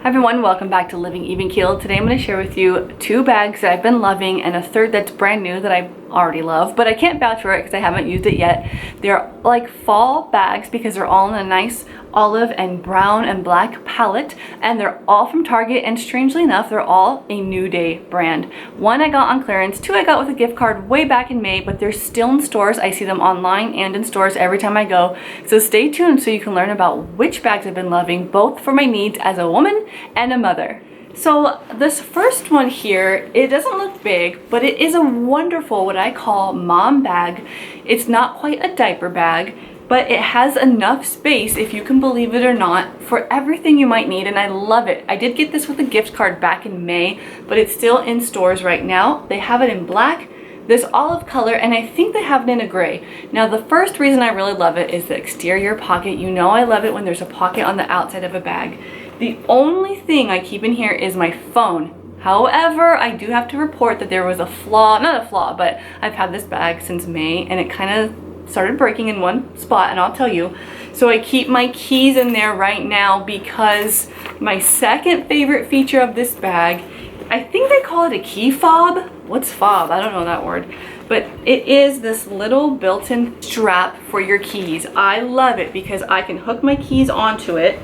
Hi everyone, welcome back to Living Even Keeled. Today I'm going to share with you two bags that I've been loving and a third that's brand new that I already love, but I can't vouch for it because I haven't used it yet. They're like fall bags because they're all in a nice olive and brown and black palette, and they're all from Target, and strangely enough they're all a New Day brand. One I got on clearance, two I got with a gift card way back in May, but they're still in stores. I see them online and in stores every time I go, so stay tuned so you can learn about which bags I've been loving, both for my needs as a woman and a mother. So this first one here, it doesn't look big, but it is a wonderful, what I call mom bag. It's not quite a diaper bag, but it has enough space, if you can believe it or not, for everything you might need, and I love it. I did get this with a gift card back in May, but it's still in stores right now. They have it in black, this olive color, and I think they have it in a gray. Now the first reason I really love it is the exterior pocket. You know I love it when there's a pocket on the outside of a bag. The only thing I keep in here is my phone. However, I do have to report that there was a flaw, not a flaw, but I've had this bag since May and it kind of started breaking in one spot, and I'll tell you. So I keep my keys in there right now because my second favorite feature of this bag, I think they call it a key fob. What's fob? I don't know that word. But it is this little built-in strap for your keys. I love it because I can hook my keys onto it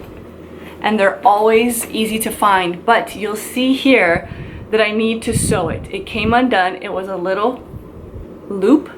and they're always easy to find, but you'll see here that I need to sew it. It came undone. It was a little loop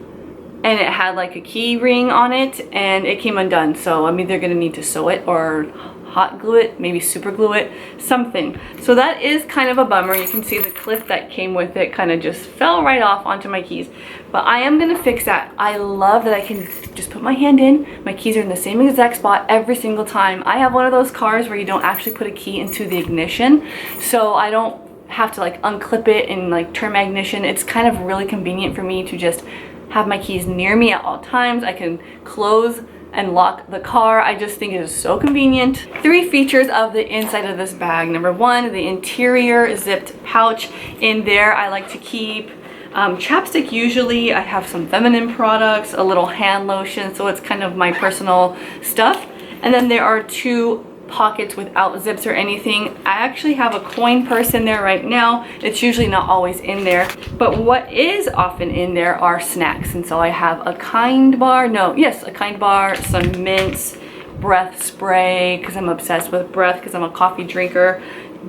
and it had like a key ring on it and it came undone. So I'm either gonna need to sew it or hot glue it, maybe super glue it, something. So that is kind of a bummer. You can see the clip that came with it kind of just fell right off onto my keys, but I am gonna fix that. I love that I can just put my hand in, my keys are in the same exact spot every single time. I have one of those cars where you don't actually put a key into the ignition, so I don't have to like unclip it and like turn my ignition. It's kind of really convenient for me to just have my keys near me at all times. I can close and lock the car. I just think it is so convenient. Three features of the inside of this bag. Number one, the interior zipped pouch. In there I like to keep chapstick usually. I have some feminine products, a little hand lotion, so it's kind of my personal stuff. And then there are two pockets without zips or anything. I actually have a coin purse in there right now. It's usually not always in there, but what is often in there are snacks. And so I have a Kind bar, a Kind bar, some mints, breath spray, because I'm obsessed with breath because I'm a coffee drinker,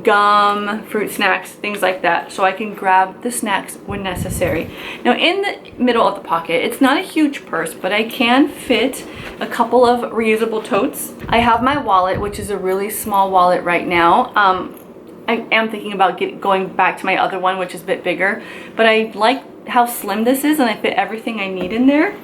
gum, fruit snacks, things like that, so I can grab the snacks when necessary. Now in the middle of the pocket, it's not a huge purse, but I can fit a couple of reusable totes. I have my wallet, which is a really small wallet right now. I am thinking about going back to my other one, which is a bit bigger, but I like how slim this is and I fit everything I need in there.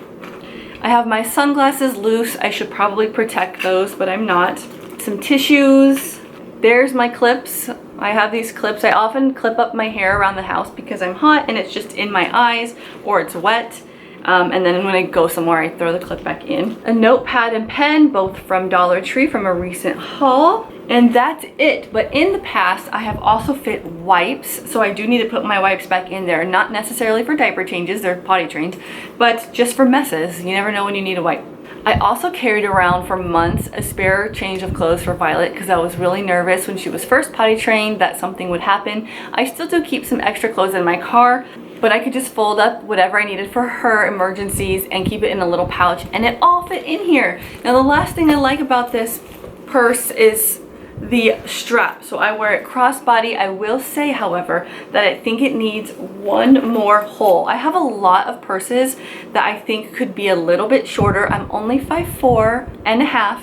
I have my sunglasses loose. I should probably protect those, but I'm not. Some tissues. There's my clips. I have these clips. I often clip up my hair around the house because I'm hot and it's just in my eyes or it's wet. And then when I go somewhere, I throw the clip back in. A notepad and pen, both from Dollar Tree from a recent haul. And that's it. But in the past, I have also fit wipes. So I do need to put my wipes back in there. Not necessarily for diaper changes, they're potty trained, but just for messes. You never know when you need a wipe. I also carried around for months a spare change of clothes for Violet because I was really nervous when she was first potty trained that something would happen. I still do keep some extra clothes in my car, but I could just fold up whatever I needed for her emergencies and keep it in a little pouch, and it all fit in here. Now the last thing I like about this purse is the strap. So I wear it crossbody. I will say, however, that I think it needs one more hole. I have a lot of purses that I think could be a little bit shorter. I'm only 5'4½",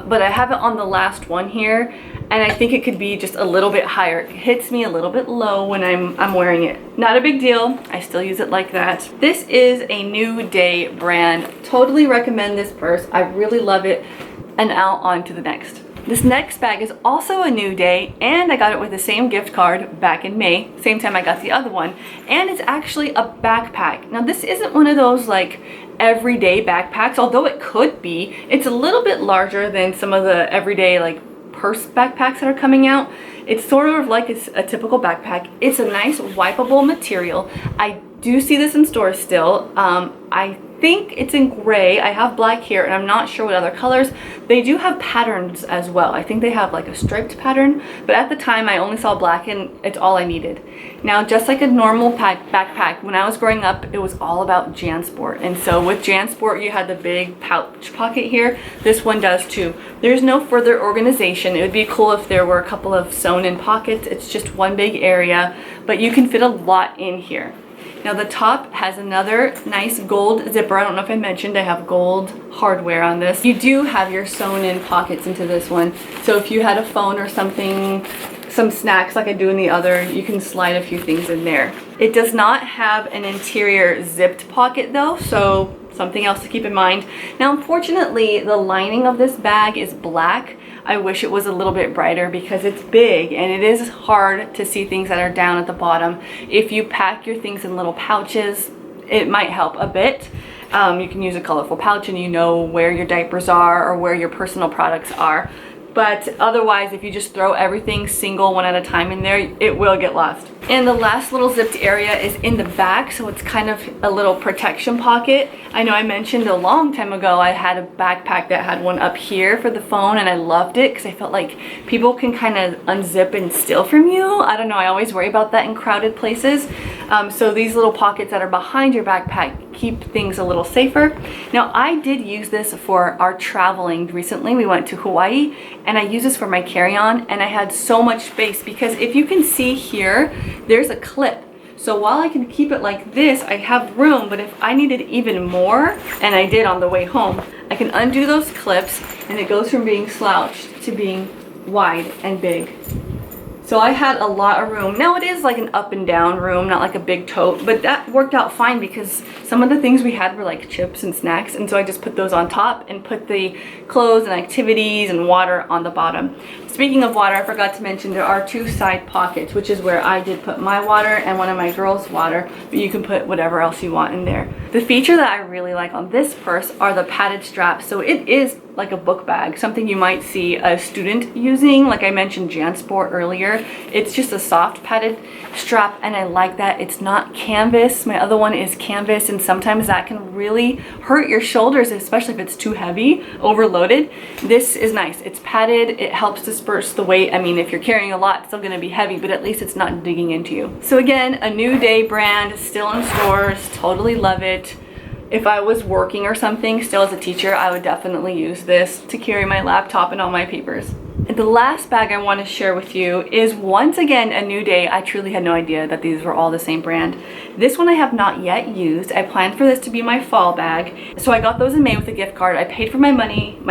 but I have it on the last one here, and I think it could be just a little bit higher. It hits me a little bit low when I'm wearing it. Not a big deal. I still use it like that. This is a New Day brand. Totally recommend this purse. I really love it. And now on to the next. This next bag is also a New Day, and I got it with the same gift card back in May, same time I got the other one, and it's actually a backpack. Now this isn't one of those like everyday backpacks, although it could be. It's a little bit larger than some of the everyday like purse backpacks that are coming out. It's sort of like a typical backpack. It's a nice wipeable material. I do see this in stores still. I think it's in gray. I have black here and I'm not sure what other colors. They do have patterns as well. I think they have like a striped pattern, but at the time I only saw black and it's all I needed. Now, just like a normal backpack, when I was growing up, it was all about JanSport. And so with JanSport, you had the big pouch pocket here. This one does too. There's no further organization. It would be cool if there were a couple of sewn in pockets. It's just one big area, but you can fit a lot in here. Now the top has another nice gold zipper. I don't know if I mentioned I have gold hardware on this. You do have your sewn in pockets into this one. So if you had a phone or something, some snacks like I do in the other, you can slide a few things in there. It does not have an interior zipped pocket though, so something else to keep in mind. Now unfortunately, the lining of this bag is black. I wish it was a little bit brighter because it's big and it is hard to see things that are down at the bottom. If you pack your things in little pouches, it might help a bit. You can use a colorful pouch and you know where your diapers are or where your personal products are. But otherwise, if you just throw everything single one at a time in there, it will get lost. And the last little zipped area is in the back, so it's kind of a little protection pocket. I know I mentioned a long time ago I had a backpack that had one up here for the phone, and I loved it because I felt like people can kind of unzip and steal from you. I don't know, I always worry about that in crowded places. So these little pockets that are behind your backpack keep things a little safer. Now I did use this for our traveling recently. We went to Hawaii and I used this for my carry-on, and I had so much space because if you can see here, there's a clip. So while I can keep it like this, I have room, but if I needed even more, and I did on the way home, I can undo those clips and it goes from being slouched to being wide and big. So I had a lot of room. Now it is like an up and down room, not like a big tote, but that worked out fine because some of the things we had were like chips and snacks, and so I just put those on top and put the clothes and activities and water on the bottom. Speaking of water, I forgot to mention there are two side pockets, which is where I did put my water and one of my girls' water, but you can put whatever else you want in there. The feature that I really like on this purse are the padded straps. So it is like a book bag, something you might see a student using. Like I mentioned JanSport earlier, it's just a soft padded strap, and I like that. It's not canvas. My other one is canvas, and sometimes that can really hurt your shoulders, especially if it's too heavy, overloaded. This is nice. It's padded. It helps disperse the weight. I mean, if you're carrying a lot, it's still going to be heavy, but at least it's not digging into you. So again, a New Day brand, still in stores. Totally love it. If I was working or something, still as a teacher, I would definitely use this to carry my laptop and all my papers. And the last bag I want to share with you is once again a New Day. I truly had no idea that these were all the same brand. This one I have not yet used. I planned for this to be my fall bag. So I got those in May with a gift card. I paid for my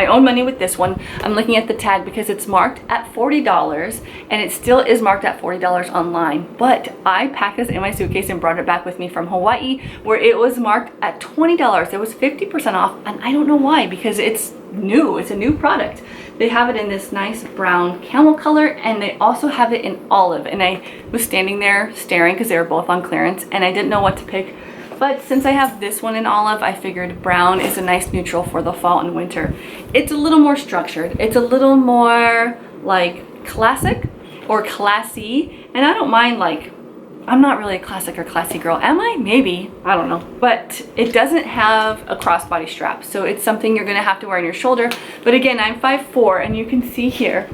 own money with this one. I'm looking at the tag because it's marked at $40 and it still is marked at $40 online. But I packed this in my suitcase and brought it back with me from Hawaii where it was marked at $20. It was 50% off, and I don't know why, because it's new. It's a new product. They have it in this nice brown camel color, and they also have it in olive. And I was standing there staring because they were both on clearance and I didn't know what to pick. But since I have this one in olive, I figured brown is a nice neutral for the fall and winter. It's a little more structured. It's a little more like classic or classy. And I don't mind, like, I'm not really a classic or classy girl. Am I? Maybe. I don't know. But it doesn't have a crossbody strap, so it's something you're going to have to wear on your shoulder. But again, I'm 5'4", and you can see here,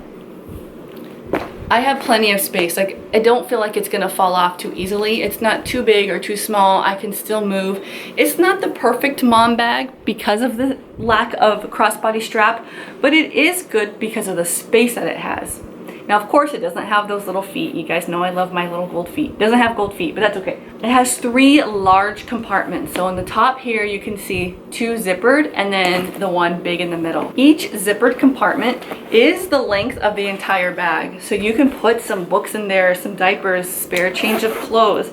I have plenty of space. Like, I don't feel like it's going to fall off too easily. It's not too big or too small. I can still move. It's not the perfect mom bag because of the lack of crossbody strap, but it is good because of the space that it has. Now, of course, it doesn't have those little feet. You guys know I love my little gold feet. It doesn't have gold feet, but that's okay. It has 3 large compartments. So on the top here, you can see 2 zippered and then the one big in the middle. Each zippered compartment is the length of the entire bag. So you can put some books in there, some diapers, spare change of clothes.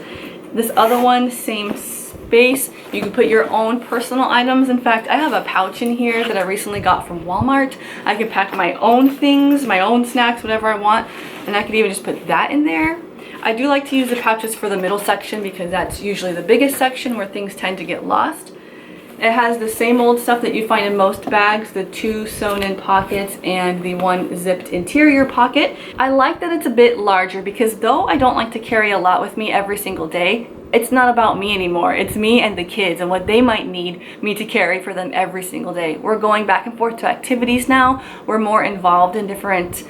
This other one, same space. You can put your own personal items. In fact, I have a pouch in here that I recently got from Walmart. I can pack my own things, my own snacks, whatever I want, and I could even just put that in there. I do like to use the pouches for the middle section because that's usually the biggest section where things tend to get lost. It has the same old stuff that you find in most bags, the 2 sewn in pockets and the 1 zipped interior pocket. I like that it's a bit larger because though I don't like to carry a lot with me every single day, it's not about me anymore. It's me and the kids and what they might need me to carry for them every single day. We're going back and forth to activities now. We're more involved in different,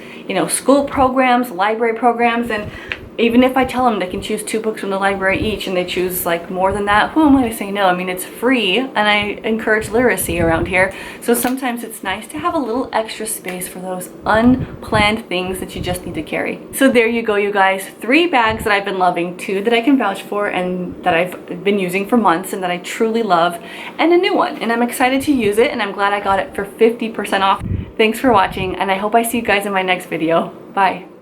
school programs, library programs, and even if I tell them they can choose 2 books from the library each and they choose like more than that, who am I to say no? I mean, it's free and I encourage literacy around here. So sometimes it's nice to have a little extra space for those unplanned things that you just need to carry. So there you go, you guys. 3 bags that I've been loving, 2 that I can vouch for and that I've been using for months and that I truly love, and a new one. And I'm excited to use it, and I'm glad I got it for 50% off. Thanks for watching, and I hope I see you guys in my next video. Bye.